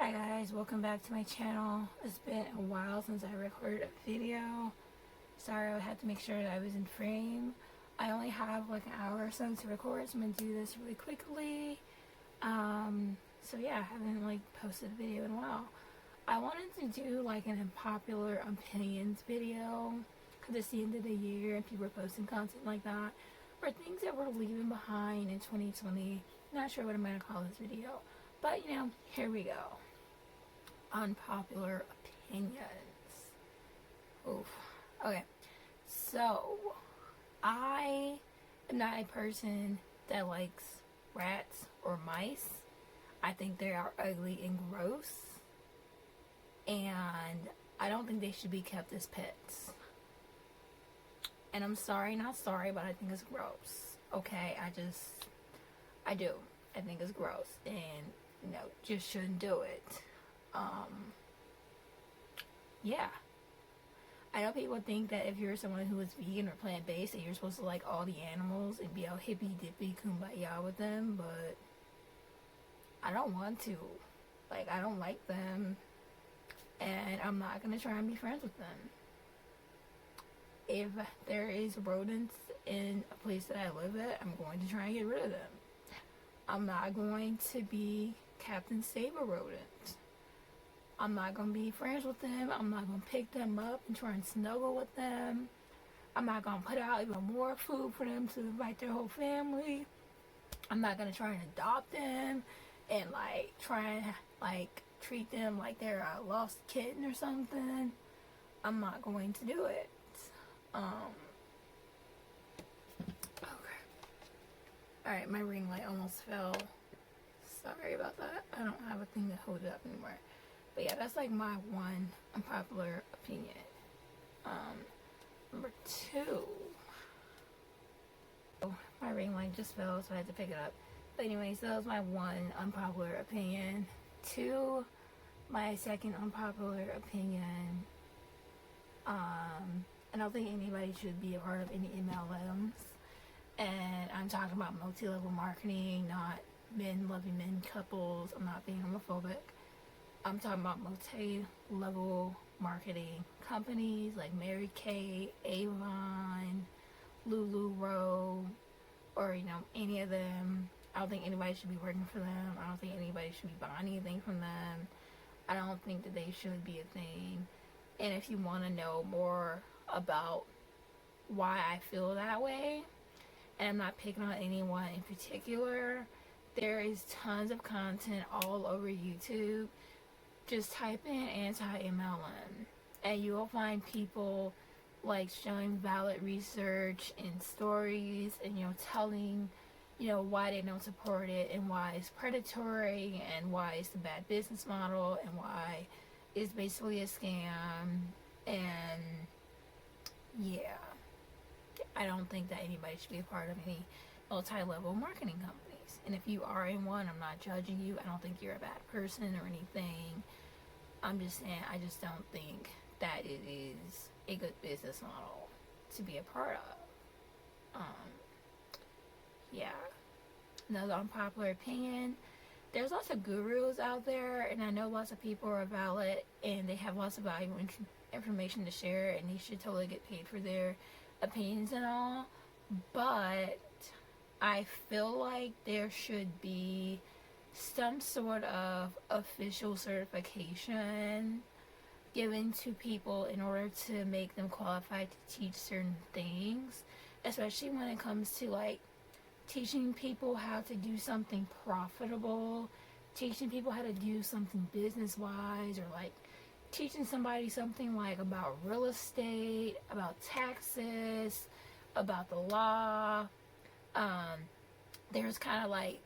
Hi guys, welcome back to my channel. It's been a while since I recorded a video. Sorry, I had to make sure that I was in frame. I only have like an hour or so to record, so I'm going to do this really quickly. So yeah, I haven't like posted a video in a while. I wanted to do like an unpopular opinions video because it's the end of the year and people are posting content like that, or things that we're leaving behind in 2020. Not sure what I'm going to call this video, but you know, here we go. Unpopular opinions. Oof. Okay. So, I am not a person that likes rats or mice. I think they are ugly and gross. And I don't think they should be kept as pets. And I'm sorry, not sorry, but I think it's gross. Okay? I do. I think it's gross. And, you know, just shouldn't do it. Yeah. I know people think that if you're someone who is vegan or plant-based that you're supposed to like all the animals and be all hippy-dippy kumbaya with them, but I don't want to. Like, I don't like them, and I'm not going to try and be friends with them. If there is rodents in a place that I live at, I'm going to try and get rid of them. I'm not going to be Captain Save-A-Rodent. I'm not going to be friends with them. I'm not going to pick them up and try and snuggle with them. I'm not going to put out even more food for them to invite their whole family. I'm not going to try and adopt them and like try and like treat them like they're a lost kitten or something. I'm not going to do it. Okay. Alright, my ring light almost fell. Sorry about that. I don't have a thing to hold it up anymore. But yeah, that's like my one unpopular opinion. Number two. Oh, my ring light just fell, so I had to pick it up. But anyways, that was my one unpopular opinion. Two, my second unpopular opinion. I don't think anybody should be a part of any MLMs. And I'm talking about multi-level marketing, not men loving men couples. I'm not being homophobic. I'm talking about multi-level marketing companies like Mary Kay, Avon, LuLaRoe, or you know, any of them. I don't think anybody should be working for them. I don't think anybody should be buying anything from them. I don't think that they should be a thing. And if you want to know more about why I feel that way, and I'm not picking on anyone in particular, there is tons of content all over YouTube. Just type in anti-MLM and you will find people like showing valid research and stories and, you know, telling, you know, why they don't support it and why it's predatory and why it's a bad business model and why it's basically a scam. And yeah, I don't think that anybody should be a part of any multi-level marketing companies. And if you are in one, I'm not judging you. I don't think you're a bad person or anything. I'm just saying, I just don't think that it is a good business model to be a part of. Yeah. Another unpopular opinion. There's lots of gurus out there, and I know lots of people are valid, and they have lots of valuable information to share, and they should totally get paid for their opinions and all. But I feel like there should be some sort of official certification given to people in order to make them qualified to teach certain things, especially when it comes to like teaching people how to do something profitable, teaching people how to do something business-wise, or like teaching somebody something like about real estate, about taxes, about the law. There's kind of like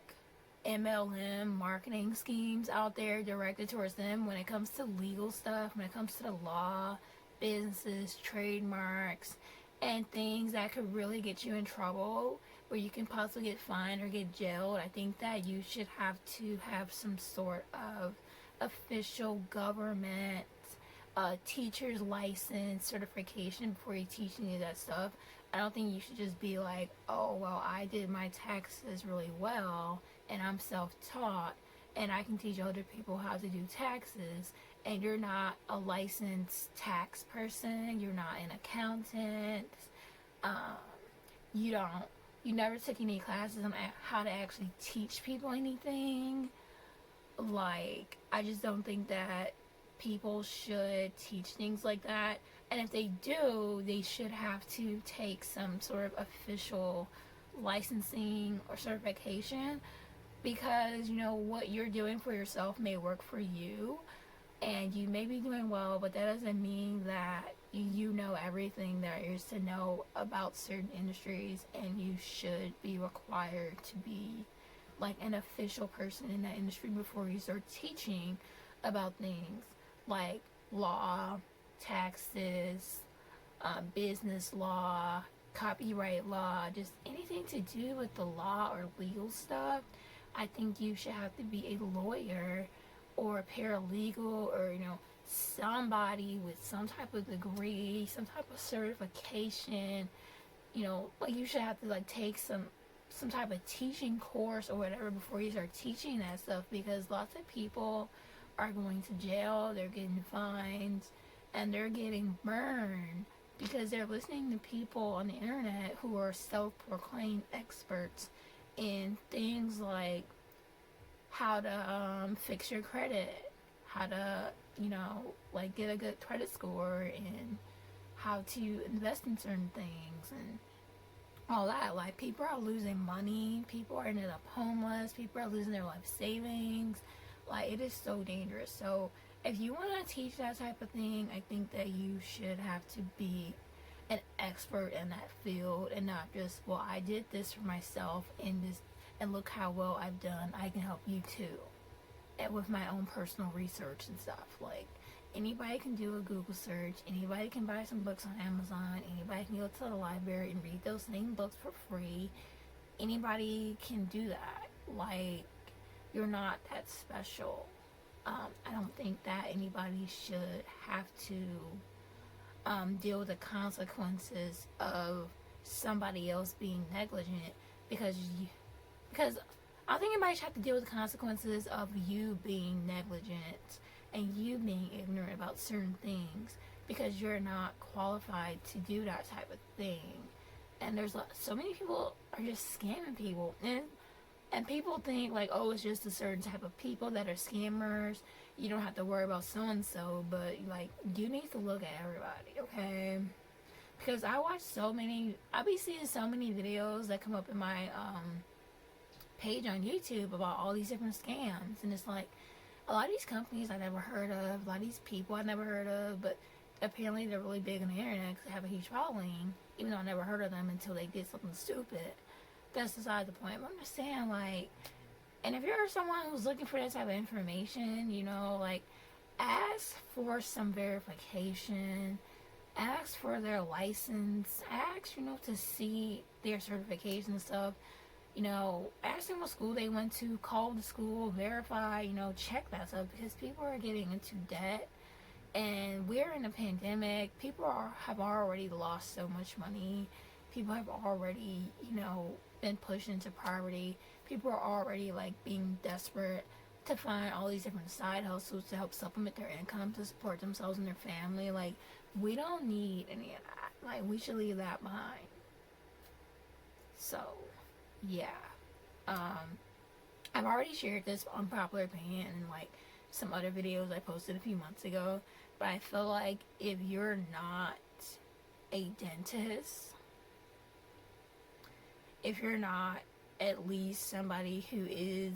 MLM marketing schemes out there directed towards them when it comes to legal stuff, when it comes to the law, businesses, trademarks, and things that could really get you in trouble, where you can possibly get fined or get jailed. I think that you should have to have some sort of official government teacher's license certification before you teach any of that stuff. I don't think you should just be like, oh, well, I did my taxes really well and I'm self-taught and I can teach other people how to do taxes, and you're not a licensed tax person, you're not an accountant, um, you don't, you never took any classes on how to actually teach people anything. Like, I just don't think that people should teach things like that. And if they do, they should have to take some sort of official licensing or certification, because you know what you're doing for yourself may work for you and you may be doing well, but that doesn't mean that you know everything there is to know about certain industries, and you should be required to be like an official person in that industry before you start teaching about things like law, taxes, business law, copyright law, just anything to do with the law or legal stuff. I think you should have to be a lawyer or a paralegal, or you know, somebody with some type of degree, some type of certification. You know, like you should have to like take some type of teaching course or whatever before you start teaching that stuff, because lots of people are going to jail, they're getting fined, and they're getting burned because they're listening to people on the internet who are self-proclaimed experts in things like how to fix your credit, how to, you know, like get a good credit score, and how to invest in certain things and all that. Like, people are losing money, people are ended up homeless, people are losing their life savings. Like, it is so dangerous. So if you want to teach that type of thing, I think that you should have to be an expert in that field, and not just, well, I did this for myself and look how well I've done, I can help you too. And with my own personal research and stuff. Like, anybody can do a Google search, anybody can buy some books on Amazon, anybody can go to the library and read those same books for free. Anybody can do that. Like, you're not that special. I don't think that anybody should have to deal with the consequences of somebody else being negligent, because I don't think anybody should have to deal with the consequences of you being negligent and you being ignorant about certain things, because you're not qualified to do that type of thing. And there's so many people are just scamming people, and people think like, oh, it's just a certain type of people that are scammers, you don't have to worry about so and so. But like, you need to look at everybody, okay? Because I be seeing so many videos that come up in my page on YouTube about all these different scams, and it's like, a lot of these companies I never heard of, a lot of these people I never heard of, but apparently they're really big on the internet because they have a huge following, even though I never heard of them until they did something stupid. That's beside the point. But I'm just saying, like, and if you're someone who's looking for that type of information, you know, like, ask for some verification, ask for their license, ask, you know, to see their certification and stuff. You know, ask them what school they went to, call the school, verify, you know, check that stuff, because people are getting into debt, and we're in a pandemic. Have already lost so much money. People have already, you know, been pushed into poverty. People are already, like, being desperate to find all these different side hustles to help supplement their income, to support themselves and their family. Like, we don't need any of that. Like, we should leave that behind. So, yeah. I've already shared this unpopular opinion in, like, some other videos I posted a few months ago, but I feel like if you're not a dentist, if you're not at least somebody who is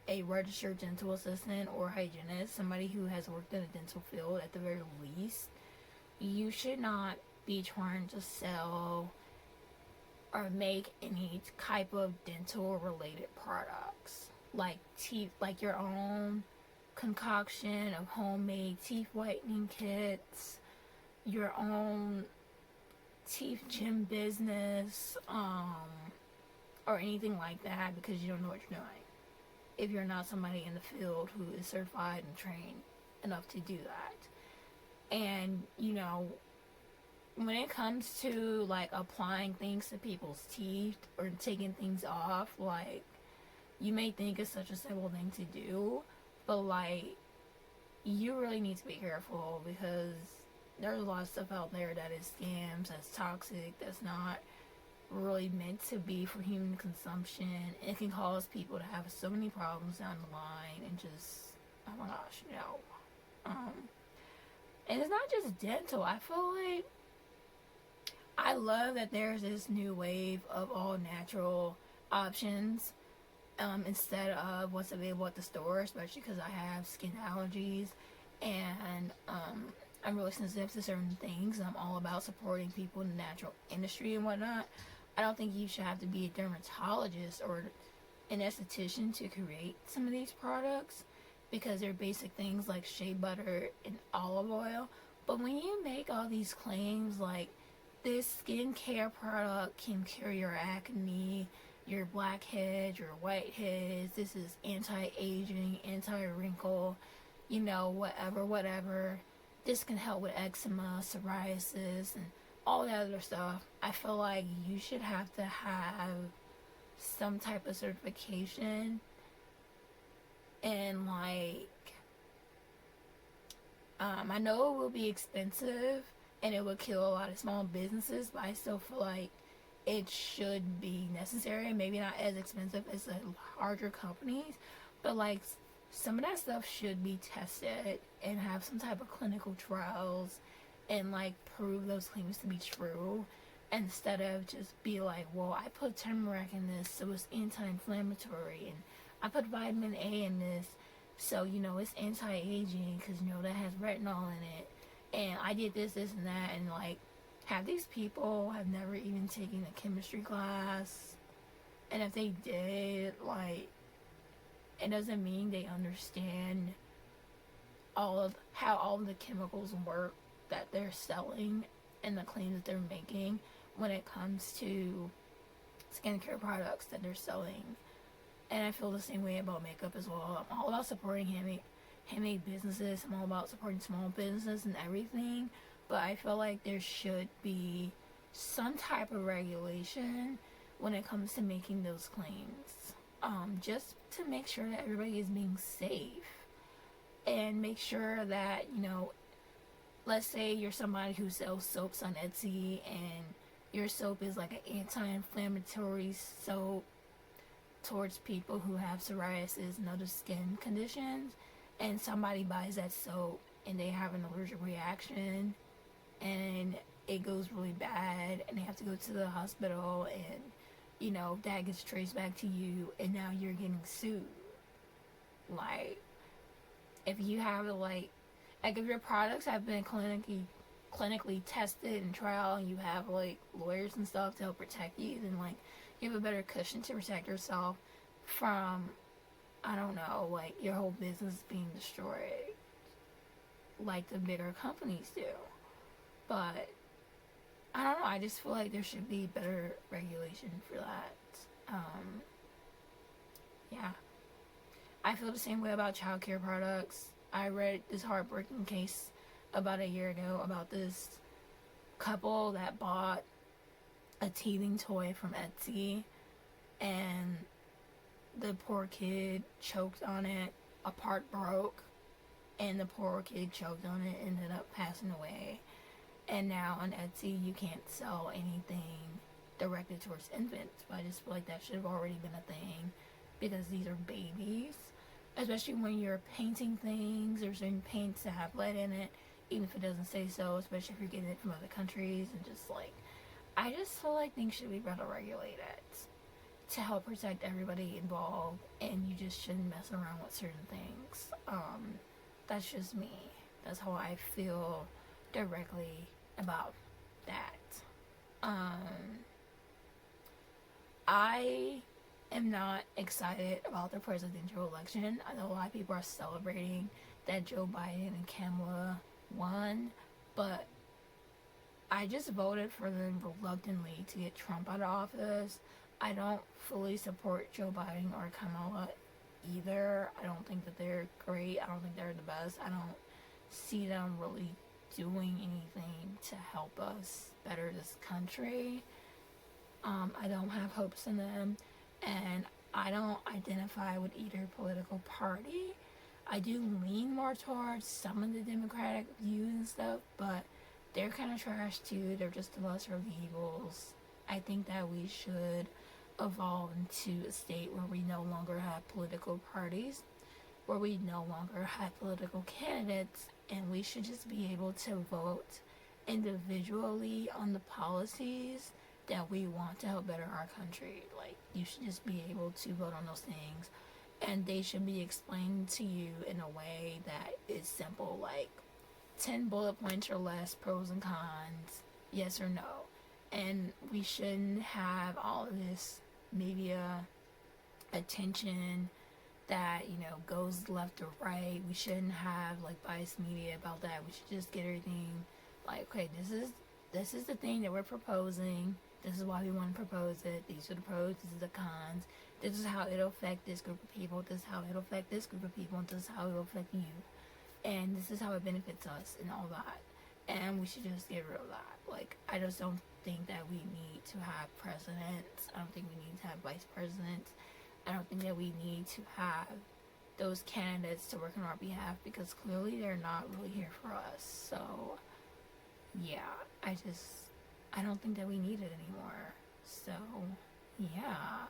a registered dental assistant or hygienist, somebody who has worked in the dental field at the very least, you should not be trying to sell or make any type of dental related products, like teeth, like your own concoction of homemade teeth whitening kits, your own teeth gym business, or anything like that, because you don't know what you're doing if you're not somebody in the field who is certified and trained enough to do that. And, you know, when it comes to, like, applying things to people's teeth or taking things off, like, you may think it's such a simple thing to do, but like, you really need to be careful because there's a lot of stuff out there that is scams, that's toxic, that's not really meant to be for human consumption. It can cause people to have so many problems down the line and just, oh my gosh, and it's not just dental. I feel like I love that there's this new wave of all natural options, instead of what's available at the store, especially because I have skin allergies and I'm really sensitive to certain things. I'm all about supporting people in the natural industry and whatnot. I don't think you should have to be a dermatologist or an esthetician to create some of these products because they're basic things like shea butter and olive oil. But when you make all these claims like this skincare product can cure your acne, your blackheads, your whiteheads, this is anti-aging, anti-wrinkle, whatever. This can help with eczema, psoriasis, and all that other stuff. I feel like you should have to have some type of certification and I know it will be expensive and it would kill a lot of small businesses, but I still feel like it should be necessary. Maybe not as expensive as the larger companies, but like some of that stuff should be tested and have some type of clinical trials and like prove those claims to be true, instead of just be like, well, I put turmeric in this so it's anti-inflammatory, and I put vitamin A in this so it's anti-aging because that has retinol in it, and I did this and that, and like half these people have never even taken a chemistry class, and if they did, like, it doesn't mean they understand how all of the chemicals work that they're selling and the claims that they're making when it comes to skincare products that they're selling. And I feel the same way about makeup as well. I'm all about supporting handmade businesses. I'm all about supporting small businesses and everything. But I feel like there should be some type of regulation when it comes to making those claims. Just to make sure that everybody is being safe. And make sure that, let's say you're somebody who sells soaps on Etsy and your soap is like an anti-inflammatory soap towards people who have psoriasis and other skin conditions, and somebody buys that soap and they have an allergic reaction and it goes really bad and they have to go to the hospital, and that gets traced back to you, and now you're getting sued. Like, if you have if your products have been clinically tested and trial, and you have lawyers and stuff to help protect you, then you have a better cushion to protect yourself from, I don't know, your whole business being destroyed like the bigger companies do. But I don't know, I just feel like there should be better regulation for that. Yeah. I feel the same way about childcare products. I read this heartbreaking case about a year ago about this couple that bought a teething toy from Etsy, and the poor kid choked on it, a part broke, and the poor kid choked on it and ended up passing away. And now on Etsy you can't sell anything directed towards infants, but I just feel like that should have already been a thing because these are babies, especially when you're painting things. There's certain paints that have lead in it, even if it doesn't say so, especially if you're getting it from other countries, and just I just feel like things should be better regulated to help protect everybody involved, and you just shouldn't mess around with certain things. That's just me. That's how I feel directly about that. I am not excited about the presidential election. I know a lot of people are celebrating that Joe Biden and Kamala won, but I just voted for them reluctantly to get Trump out of office. I don't fully support Joe Biden or Kamala either. I don't think that they're great. I don't think they're the best. I don't see them really doing anything to help us better this country. I don't have hopes in them, and I don't identify with either political party. I do lean more towards some of the Democratic views and stuff, but they're kind of trash too. They're just the lesser of evils. I think that we should evolve into a state where we no longer have political parties, where we no longer have political candidates, and we should just be able to vote individually on the policies that we want to help better our country. Like, you should just be able to vote on those things, and they should be explained to you in a way that is simple, like 10 bullet points or less, pros and cons, yes or no. And we shouldn't have all of this media attention that, you know, goes left or right. We shouldn't have like biased media about that. We should just get everything like, okay, this is the thing that we're proposing. This is why we want to propose it. These are the pros, this is the cons. This is how it'll affect this group of people. This is how it'll affect this group of people. And this is how it'll affect you. And this is how it benefits us and all that. And we should just get rid of that. Like, I just don't think that we need to have presidents. I don't think we need to have vice presidents. I don't think that we need to have those candidates to work on our behalf, because clearly they're not really here for us. So, yeah, I don't think that we need it anymore. So, yeah.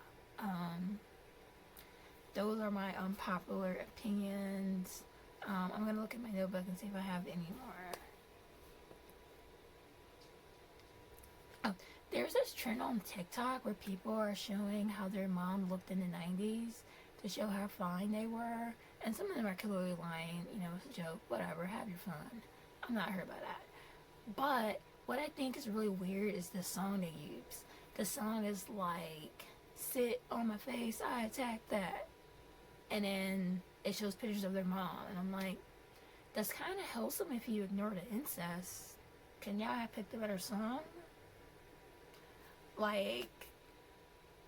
Those are my unpopular opinions. I'm gonna look at my notebook and see if I have any more. Oh, there's this trend on TikTok where people are showing how their mom looked in the 90s to show how fine they were. And some of them are clearly lying, you know, it's a joke, whatever, have your fun. I'm not hurt by that. But what I think is really weird is the song they use. The song is like, sit on my face, I attack that. And then it shows pictures of their mom. And I'm like, that's kind of wholesome if you ignore the incest. Can y'all have picked a better song? Like,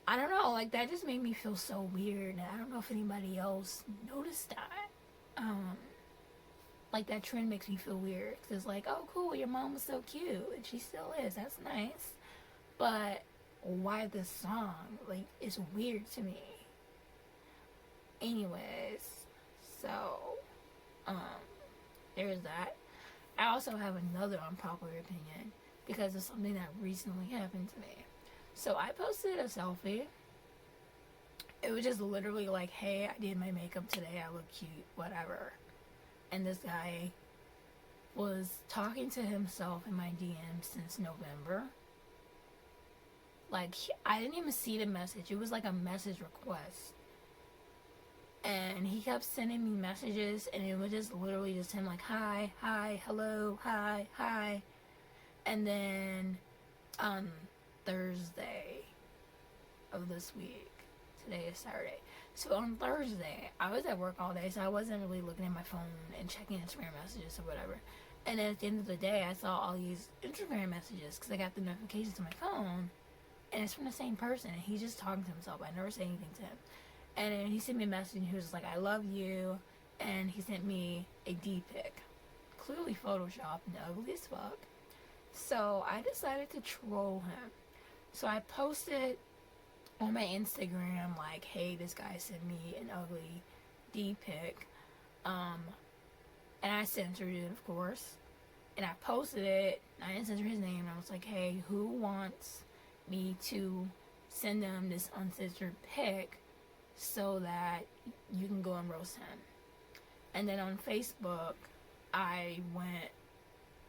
I don't know, like, that just made me feel so weird. And I don't know if anybody else noticed that. Like, that trend makes me feel weird. Because it's like, oh, cool, your mom was so cute. And she still is. That's nice. But why this song? Like, it's weird to me. Anyways, so, there's that. I also have another unpopular opinion, because of something that recently happened to me. So I posted a selfie. It was just literally like, hey, I did my makeup today, I look cute, whatever. And this guy was talking to himself in my DMs since November. Like, I didn't even see the message. It was like a message request. And he kept sending me messages, and it was just literally just him like, hi, hi, hello, hi, hi. And then Thursday of this week, today is Saturday, so on Thursday, I was at work all day, so I wasn't really looking at my phone and checking Instagram messages or whatever. And then at the end of the day, I saw all these Instagram messages, because I got the notifications on my phone, and it's from the same person, and he's just talking to himself. I never say anything to him. And then he sent me a message, and he was like, I love you, and he sent me a D pic, clearly photoshopped and ugly as fuck. So I decided to troll him. So I posted on my Instagram, like, hey, this guy sent me an ugly D pic, and I censored it, of course, and I posted it. I didn't censor his name. I was like, hey, who wants me to send them this uncensored pic so that you can go and roast him? And then on Facebook, I went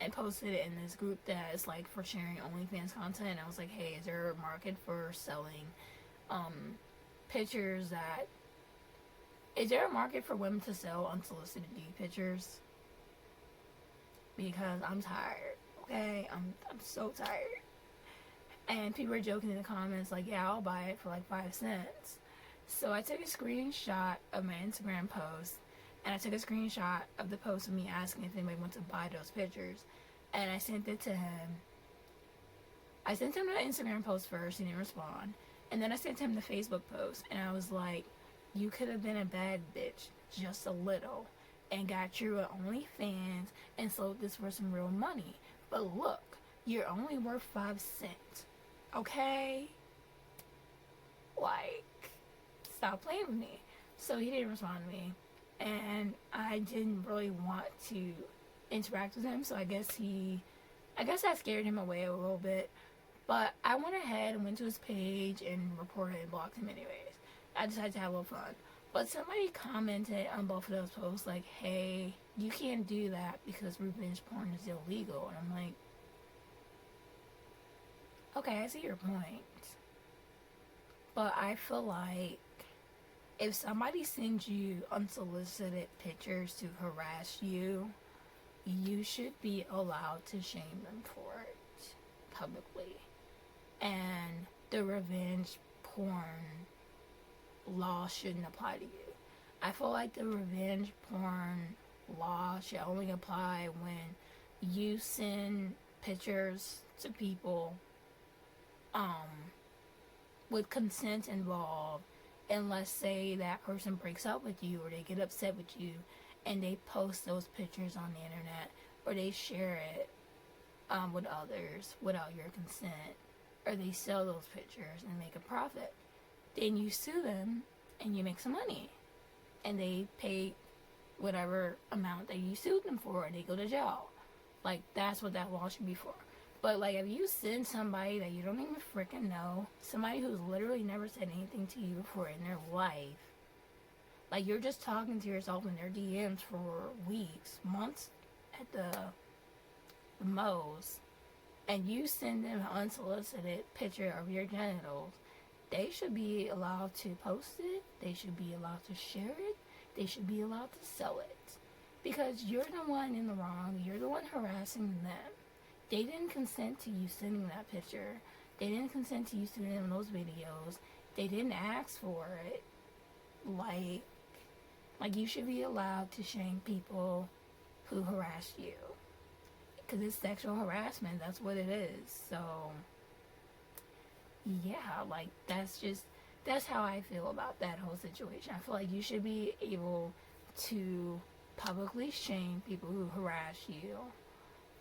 and posted it in this group that is like for sharing Onlyfans content. I was like, hey, is there a market for selling pictures that, is there a market for women to sell unsolicited nude pictures? Because I'm tired, okay? I'm so tired. And people were joking in the comments like, yeah, I'll buy it for like 5 cents. So I took a screenshot of my Instagram post, and I took a screenshot of the post of me asking if anybody wants to buy those pictures, and I sent it to him. I sent him the Instagram post first, he didn't respond, and then I sent him the Facebook post, and I was like, you could have been a bad bitch, just a little, and got you an OnlyFans and sold this for some real money. But look, you're only worth 5 cents, okay? Like, stop playing with me. So he didn't respond to me, and I didn't really want to interact with him. So I guess I scared him away a little bit. But I went ahead and went to his page and reported and blocked him anyways. I decided to have a little fun. But somebody commented on both of those posts like, hey, you can't do that because revenge porn is illegal. And I'm like, okay, I see your point. But I feel like if somebody sends you unsolicited pictures to harass you, you should be allowed to shame them for it publicly. And the revenge porn law shouldn't apply to you. I feel like the revenge porn law should only apply when you send pictures to people with consent involved, and let's say that person breaks up with you or they get upset with you and they post those pictures on the internet or they share it with others without your consent, or they sell those pictures and make a profit. Then you sue them and you make some money, and they pay whatever amount that you sued them for and they go to jail. Like, that's what that law should be for. But like, if you send somebody that you don't even freaking know, somebody who's literally never said anything to you before in their life, like, you're just talking to yourself in their DMs for weeks, months at the most, and you send them an unsolicited picture of your genitals, they should be allowed to post it, they should be allowed to share it, they should be allowed to sell it. Because you're the one in the wrong, you're the one harassing them. They didn't consent to you sending that picture. They didn't consent to you sending them those videos. They didn't ask for it. Like you should be allowed to shame people who harass you. Because it's sexual harassment. That's what it is. So, yeah, like, that's how I feel about that whole situation. I feel like you should be able to publicly shame people who harass you,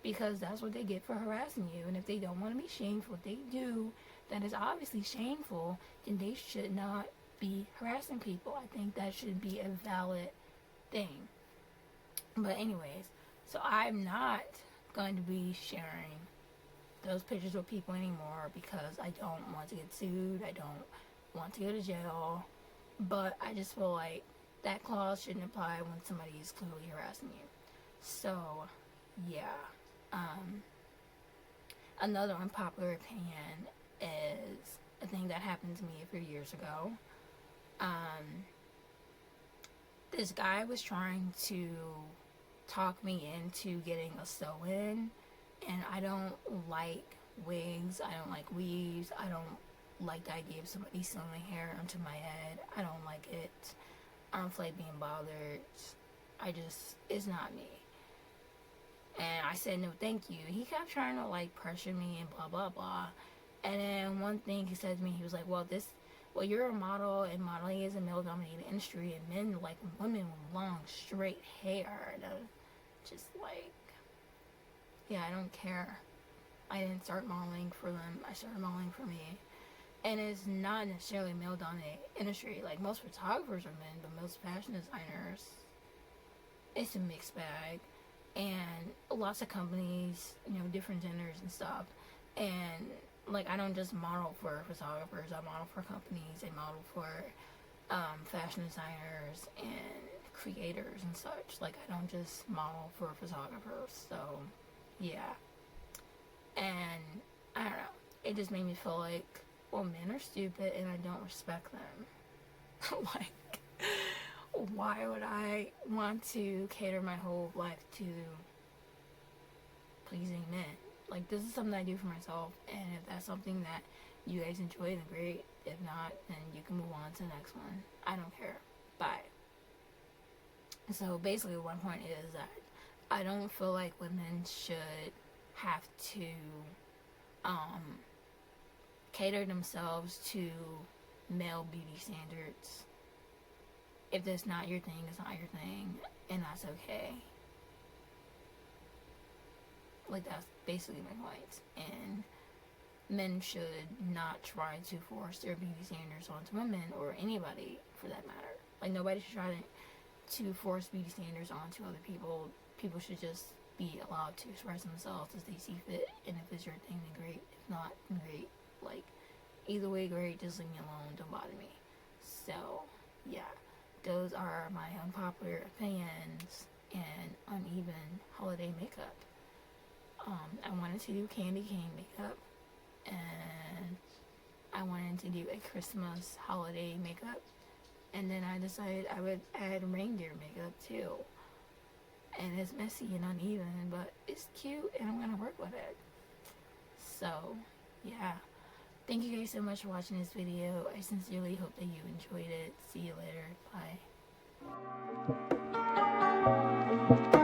because that's what they get for harassing you. And if they don't want to be shamed for what they do that is obviously shameful, then they should not be harassing people. I think that should be a valid thing. But anyways, so I'm not going to be sharing those pictures with people anymore because I don't want to get sued. I don't want to go to jail. But I just feel like that clause shouldn't apply when somebody is clearly harassing you. So, yeah. Another unpopular opinion is a thing that happened to me a few years ago. This guy was trying to talk me into getting a sew-in, and I don't like wigs, I don't like weaves, I don't like the idea of somebody sewing hair onto my head. I don't like it. I don't feel like being bothered. It's not me. And I said, no, thank you. He kept trying to, like, pressure me and blah, blah, blah. And then one thing he said to me, he was like, well, you're a model, and modeling is a male-dominated industry, and men like women with long, straight hair. And I was just like, yeah, I don't care. I didn't start modeling for them. I started modeling for me. And it's not necessarily a male-dominated industry. Like, most photographers are men, but most fashion designers, it's a mixed bag. And lots of companies, different genders and stuff. And, like, I don't just model for photographers. I model for companies. I model for fashion designers and creators and such. Like, I don't just model for photographers. So, yeah. And, I don't know. It just made me feel like, well, men are stupid and I don't respect them. Like, why would I want to cater my whole life to pleasing men? Like, this is something I do for myself, and if that's something that you guys enjoy, then great. If not, then you can move on to the next one. I don't care. Bye. So basically one point is that I don't feel like women should have to cater themselves to male beauty standards. If that's not your thing, it's not your thing, and that's okay. Like, that's basically my point. And men should not try to force their beauty standards onto women or anybody for that matter. Like, nobody should try to force beauty standards onto other people. People should just be allowed to express themselves as they see fit, and if it's your thing, then great. If not, then great. Like, either way, great. Just leave me alone. Don't bother me. So, yeah, those are my unpopular opinions and uneven holiday makeup. I wanted to do candy cane makeup, and I wanted to do a Christmas holiday makeup, and then I decided I would add reindeer makeup too. And it's messy and uneven, but it's cute, and I'm gonna work with it. So, yeah. Thank you guys so much for watching this video. I sincerely hope that you enjoyed it. See you later. Bye.